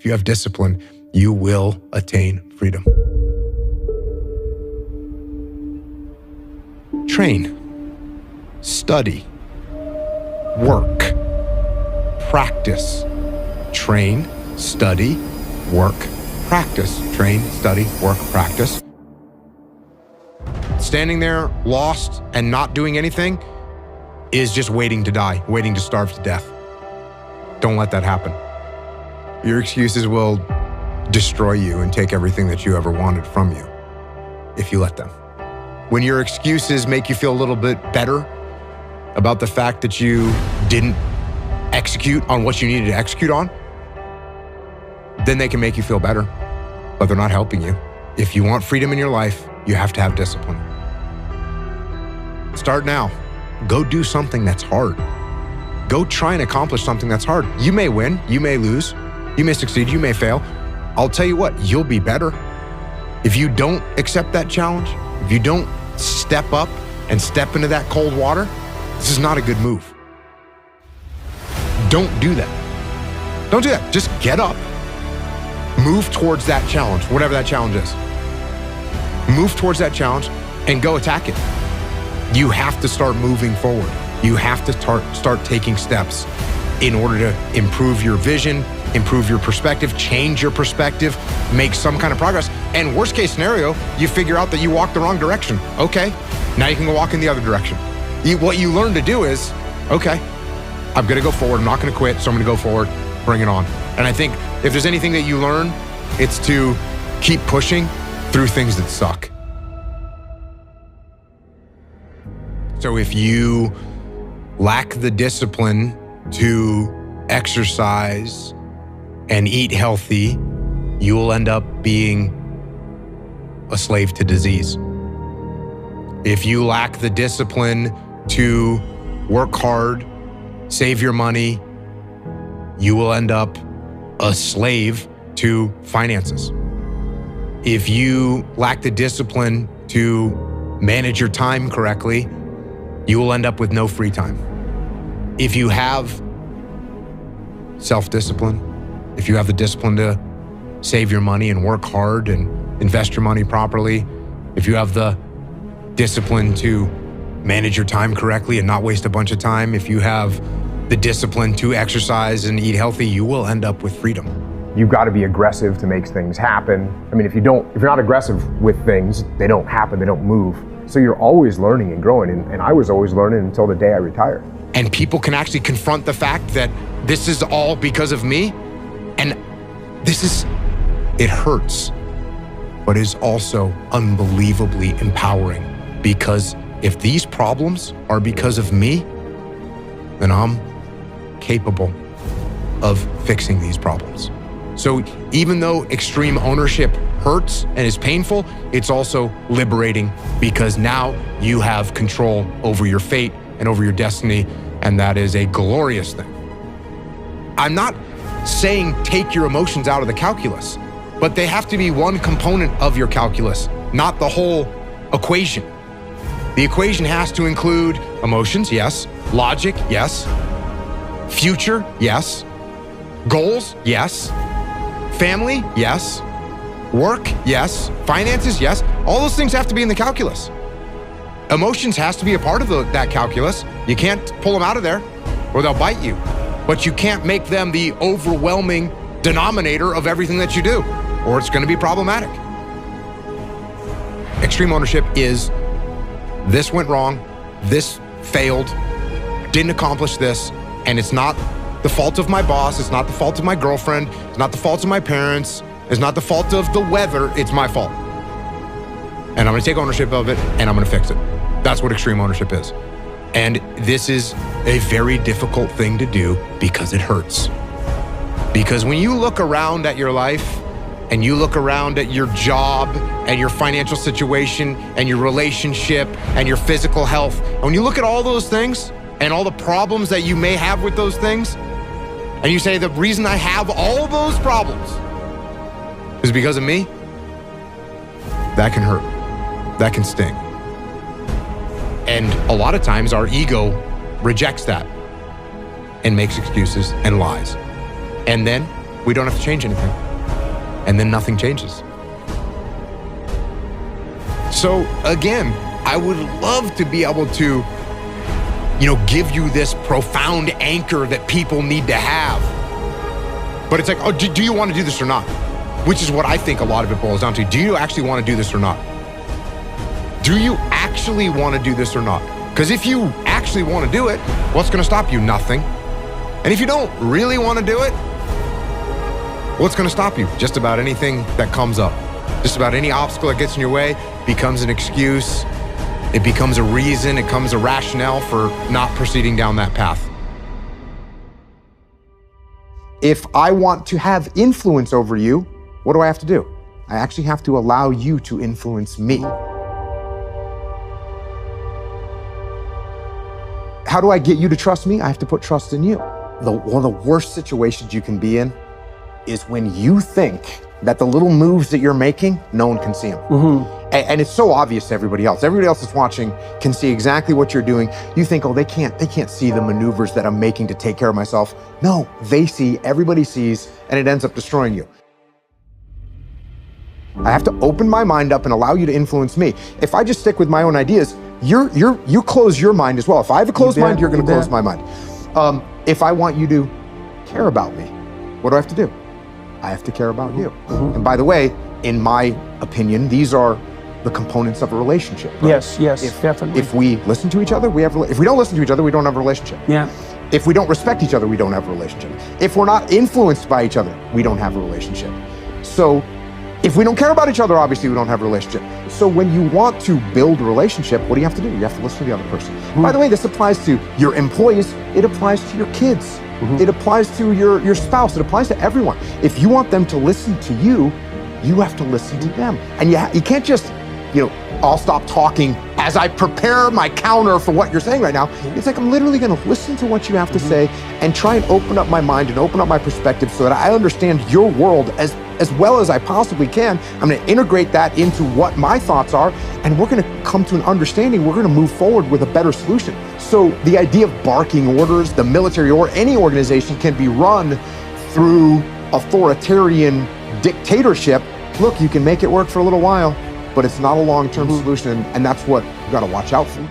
if you have discipline, you will attain freedom. Train, study, work, practice. Train, study, work, practice. Train, study, work, practice. Standing there lost and not doing anything is just waiting to die, waiting to starve to death. Don't let that happen. Your excuses will destroy you and take everything that you ever wanted from you if you let them. When your excuses make you feel a little bit better about the fact that you didn't execute on what you needed to execute on, then they can make you feel better, but they're not helping you. If you want freedom in your life, you have to have discipline. Start now. Go do something that's hard. Go try and accomplish something that's hard. You may win, you may lose, you may succeed, you may fail. I'll tell you what, you'll be better. If you don't accept that challenge, if you don't step up and step into that cold water, this is not a good move. Don't do that. Don't do that. Just get up. Move towards that challenge, whatever that challenge is. Move towards that challenge and go attack it. You have to start moving forward. You have to start taking steps in order to improve your vision, improve your perspective, change your perspective, make some kind of progress. And worst case scenario, you figure out that you walked the wrong direction. Okay, now you can go walk in the other direction. What you learn to do is, okay, I'm gonna go forward, I'm not gonna quit, so I'm gonna go forward, bring it on. And I think if there's anything that you learn, it's to keep pushing through things that suck. So if you lack the discipline to exercise and eat healthy, you will end up being a slave to disease. If you lack the discipline to work hard, save your money, you will end up a slave to finances. If you lack the discipline to manage your time correctly, you will end up with no free time. If you have self-discipline, if you have the discipline to save your money and work hard and invest your money properly, if you have the discipline to manage your time correctly and not waste a bunch of time, if you have the discipline to exercise and eat healthy, you will end up with freedom. You've got to be aggressive to make things happen. I mean, if you're not aggressive with things, they don't happen, they don't move. So you're always learning and growing, and I was always learning until the day I retired. And people can actually confront the fact that this is all because of me, and it hurts, but is also unbelievably empowering, because if these problems are because of me, then I'm capable of fixing these problems. So even though extreme ownership hurts and is painful, it's also liberating, because now you have control over your fate and over your destiny, and that is a glorious thing. I'm not saying take your emotions out of the calculus, but they have to be one component of your calculus, not the whole equation. The equation has to include emotions, yes. Logic, yes. Future, yes. Goals, yes. Family, yes. Work, yes. Finances, yes. All those things have to be in the calculus. Emotions has to be a part of that calculus. You can't pull them out of there or they'll bite you. But you can't make them the overwhelming denominator of everything that you do, or it's going to be problematic. Extreme ownership is, this went wrong, this failed, didn't accomplish this, and it's not the fault of my boss, it's not the fault of my girlfriend, it's not the fault of my parents, it's not the fault of the weather, it's my fault. And I'm gonna take ownership of it and I'm gonna fix it. That's what extreme ownership is. And this is a very difficult thing to do because it hurts. Because when you look around at your life and you look around at your job and your financial situation and your relationship and your physical health, and when you look at all those things and all the problems that you may have with those things, and you say, the reason I have all those problems is because of me, that can hurt, that can sting. And a lot of times our ego rejects that and makes excuses and lies. And then we don't have to change anything. And then nothing changes. So again, I would love to be able to, give you this profound anchor that people need to have. But it's like, oh, do you want to do this or not? Which is what I think a lot of it boils down to. Do you actually want to do this or not? Do you actually want to do this or not? Because if you actually want to do it, what's going to stop you? Nothing. And if you don't really want to do it, what's going to stop you? Just about anything that comes up. Just about any obstacle that gets in your way becomes an excuse. It becomes a reason. It becomes a rationale for not proceeding down that path. If I want to have influence over you, what do I have to do? I actually have to allow you to influence me. How do I get you to trust me? I have to put trust in you. One of the worst situations you can be in is when you think that the little moves that you're making, no one can see them. And it's so obvious to everybody else. Everybody else that's watching can see exactly what you're doing. You think, oh, they can't see the maneuvers that I'm making to take care of myself. No, they see, everybody sees, and it ends up destroying you. I have to open my mind up and allow you to influence me. If I just stick with my own ideas, you close your mind as well. If I have a closed mind, you're gonna close my mind. If I want you to care about me, what do I have to do? I have to care about you. And by the way, in my opinion, these are the components of a relationship. Right? Yes, definitely. If we listen to each other, if we don't listen to each other, we don't have a relationship. Yeah. If we don't respect each other, we don't have a relationship. If we're not influenced by each other, we don't have a relationship. So if we don't care about each other, obviously we don't have a relationship. So when you want to build a relationship, what do you have to do? You have to listen to the other person. By the way, this applies to your employees. It applies to your kids. It applies to your spouse. It applies to everyone. If you want them to listen to you, you have to listen to them. And you can't just, I'll stop talking as I prepare my counter for what you're saying right now. It's like, I'm literally gonna listen to what you have to say and try and open up my mind and open up my perspective so that I understand your world as well as I possibly can. I'm gonna integrate that into what my thoughts are, and we're gonna come to an understanding. We're gonna move forward with a better solution. So the idea of barking orders, the military or any organization can be run through authoritarian dictatorship. Look, you can make it work for a little while, but it's not a long-term solution, and that's what you gotta watch out for.